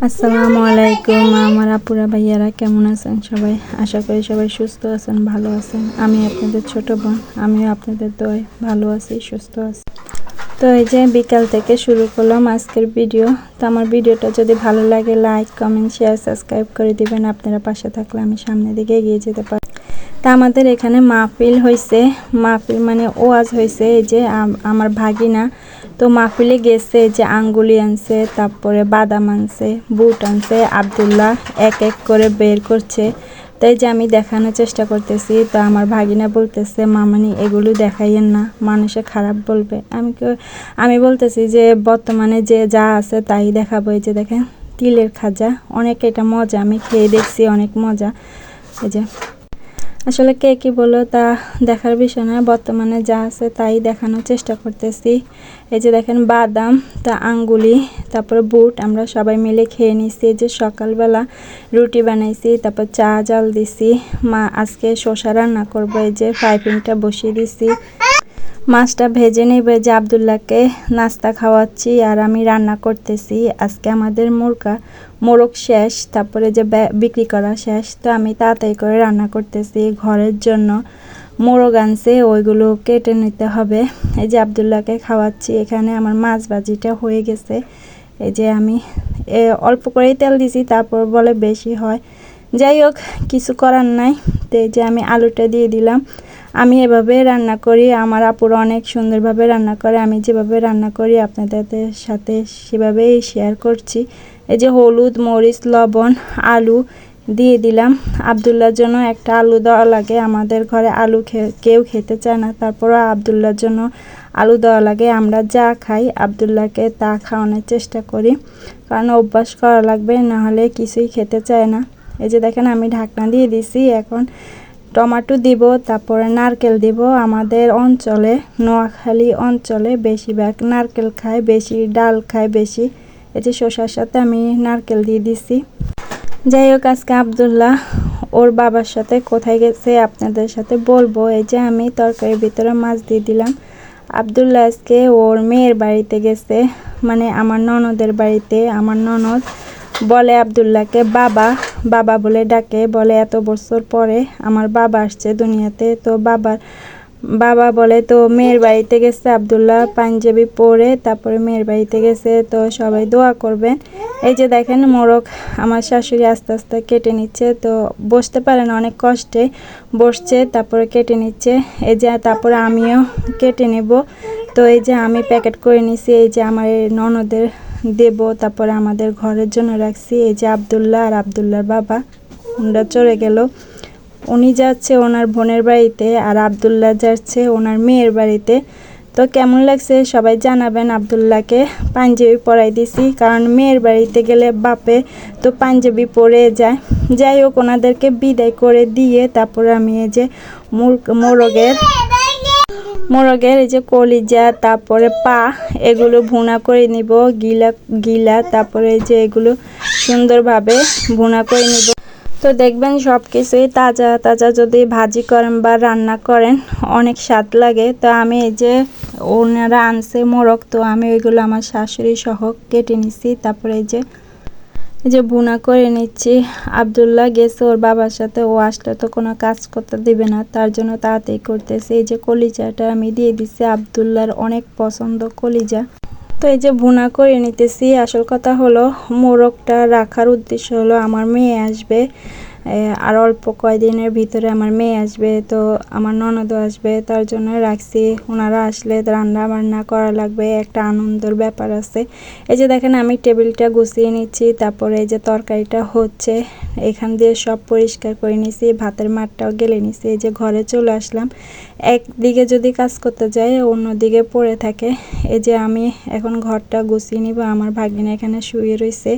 আসসালামু আলাইকুম আমার আপুরা ভাইয়ারা কেমন আছেন সবাই। আশা করি সবাই সুস্থ আছেন, ভালো আছেন। আমি আপনাদের ছোট বোন, আমিও আপনাদের দোয়ায় ভালো আছি, সুস্থ আছি। তো এই যে বিকাল থেকে শুরু করলাম আজকের ভিডিও। তো আমার ভিডিওটা যদি ভালো লাগে লাইক, কমেন্ট, শেয়ার, সাবস্ক্রাইব করে দিবেন। আপনারা পাশে থাকলে আমি সামনের দিকে এগিয়ে যেতে পারি। তা আমাদের এখানে মাহফিল হয়েছে, মাহফিল মানে ওয়াজ হয়েছে। এই যে আমার ভাগিনা তো মাহফিলে গেছে, যে আঙ্গুলি আনছে, তারপরে বাদাম আনছে, বুট আনছে। আব্দুল্লাহ এক এক করে বের করছে, তাই যে আমি দেখানোর চেষ্টা করতেছি। তো আমার ভাগিনা বলতেছে মামানি এগুলো দেখাইয়েন না, মানুষে খারাপ বলবে। আমি বলতেছি যে বর্তমানে যে যা আছে তাই দেখাবো। এই যে দেখেন তিলের খাজা, অনেক এটা মজা, আমি খেয়ে দেখছি, অনেক মজা। এই যে আসলে কে কী বলো তা দেখার বিষয় না, বর্তমানে যা আছে তাই দেখানোর চেষ্টা করতেছি। এই যে দেখেন বাদাম, তা আঙ্গুলি, তারপরে বুট আমরা সবাই মিলে খেয়ে নিছি। যে সকালবেলা রুটি বানাইছি, তারপর চা জাল দিছি। মা আজকে শসা রান্না করবো, এই যে ফ্রাই প্যানটা বসিয়ে দিছি। মাছটা ভেজে নেবে, যে আব্দুল্লাহকে নাস্তা খাওয়াচ্ছি আর আমি রান্না করতেছি। আজকে আমাদের মোরগ শেষ, তারপরে যে বিক্রি করা শেষ। তো আমি তাড়াতাড়ি করে রান্না করতেছি। ঘরের জন্য মোরগ আনছে, ওইগুলো কেটে নিতে হবে। এই যে আব্দুল্লাহকে খাওয়াচ্ছি। এখানে আমার মাছ ভাজিটা হয়ে গেছে। এই যে আমি অল্প করেই তেল দিছি, তারপর বলে বেশি হয়। যাই হোক, কিছু করার নাই। তো এই যে আমি আলুটা দিয়ে দিলাম। আমি এভাবে রান্না করি, আমার আপুরা অনেক সুন্দরভাবে রান্না করে। আমি যেভাবে রান্না করি আপনাদের সাথে সেভাবেই শেয়ার করছি। এই যে হলুদ, মরিচ, লবণ, আলু দিয়ে দিলাম। আব্দুল্লাহর জন্য একটা আলু দেওয়া লাগে, আমাদের ঘরে আলু কেউ খেতে চায় না, তারপরও আব্দুল্লাহর জন্য আলু দেওয়া লাগে। আমরা যা খাই আব্দুল্লাহকে তা খাওয়ানোর চেষ্টা করি, কারণ অভ্যাস করা লাগবে, নাহলে কিছুই খেতে চায় না। এই যে দেখেন আমি ঢাকনা দিয়ে দিছি। এখন টমেটো দিব, তারপরে নারকেল দিব। আমাদের অঞ্চলে, নোয়াখালী অঞ্চলে বেশিরভাগ নারকেল খায়, বেশি ডাল খায় বেশি। এই যে শসার সাথে আমি নারকেল দিয়ে দিছি। যাই হোক, আজকে আব্দুল্লাহ ওর বাবার সাথে কোথায় গেছে আপনাদের সাথে বলবো। এই যে আমি তরকারির ভিতরে মাছ দিয়ে দিলাম। আব্দুল্লাহ আজকে ওর মেয়ের বাড়িতে গেছে, মানে আমার ননদের বাড়িতে। আমার ননদ বলে আব্দুল্লাহকে বাবা বাবা বলে ডাকে, বলে এত বছর পরে আমার বাবা আসছে দুনিয়াতে। তো বাবা বলে। তো মেয়ের বাড়িতে গেছে আব্দুল্লাহ, পাঞ্জাবি পরে তারপরে মেয়ের বাড়িতে গেছে। তো সবাই দোয়া করবেন। এই যে দেখেন মোরগ আমার শাশুড়ি আস্তে আস্তে কেটে নিচ্ছে। তো বসতে পারে না, অনেক কষ্টে বসছে, তারপরে কেটে নিচ্ছে। এই যে তারপরে আমিও কেটে নেব। তো এই যে আমি প্যাকেট করে নিছি, এই যে আমার ননদের দেব, তারপরে আমাদের ঘরের জন্য রাখছি। এই যে আব্দুল্লাহ আর আব্দুল্লাহর বাবা ওনারা চলে গেল। উনি যাচ্ছে ওনার বোনের বাড়িতে, আর আব্দুল্লাহ যাচ্ছে ওনার মেয়ের বাড়িতে। তো কেমন লাগছে সবাই জানাবেন। আব্দুল্লাহকে পাঞ্জাবি পরাই দিছি, কারণ মেয়ের বাড়িতে গেলে বাপে তো পাঞ্জাবি পরে যায়। যাই হোক, ওনাদেরকে বিদায় করে দিয়ে তারপরে আমি এই যে মোরগের এই যে কলিজা, তারপরে পা, এগুলো ভুনা করে নিব। গিলা তারপরে এই যে এগুলো সুন্দরভাবে ভুনা করে নিব। তো দেখবেন সব কিছুই তাজা তাজা যদি ভাজি করেন বা রান্না করেন অনেক স্বাদ লাগে। তো আমি এই যে ওনারা আনছে মোরগ, তো আমি ওইগুলো আমার শাশুড়ি সহ কেটে নিছি। তারপরে এই যে ভুনা করে নিচ্ছি। আব্দুল্লাহ গেছে ওর বাবার সাথে, ও আসলে তো কোনো কাজ করতে দিবে না, তার জন্য তাড়াতাড়ি করতেছে। এই যে কলিজাটা আমি দিয়ে দিচ্ছি, আব্দুল্লাহর অনেক পছন্দ কলিজা। তো এই যে ভুনা করে নিতেছি। আসল কথা হলো মোরগটা রাখার উদ্দেশ্য হলো আমার মেয়ে আসবে, আর অল্প কয়দিনের ভিতরে আমার মেয়ে আসবে, তো আমার ননদও আসবে, তার জন্য রাখছি। ওনারা আসলে রান্না বান্না করা লাগবে, একটা আনন্দের ব্যাপার আছে। এই যে দেখেন আমি টেবিলটা গুছিয়ে নিচ্ছি, তারপরে এই যে তরকারিটা হচ্ছে, এখান দিয়ে সব পরিষ্কার করে নিছি, ভাতের মাঠটাও গেলে নিছি। এই যে ঘরে চলে আসলাম। একদিকে যদি কাজ করতে যাই অন্যদিকে পড়ে থাকে। এই যে আমি এখন ঘরটা গুছিয়ে নিব। আমার ভাগিনা এখানে শুয়ে রয়েছে,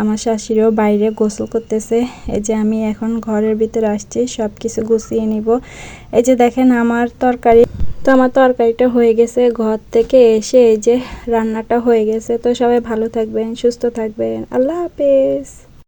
আমার শাশুড়িও বাইরে গোসল করতেছে। এই যে আমি এখন ঘরের ভিতরে আসছি, সব কিছু গুছিয়ে নিব। এই যে দেখেন আমার তরকারিটা হয়ে গেছে। ঘর থেকে এসে এই যে রান্নাটা হয়ে গেছে। তো সবাই ভালো থাকবেন, সুস্থ থাকবেন। আল্লাহ হাফেজ।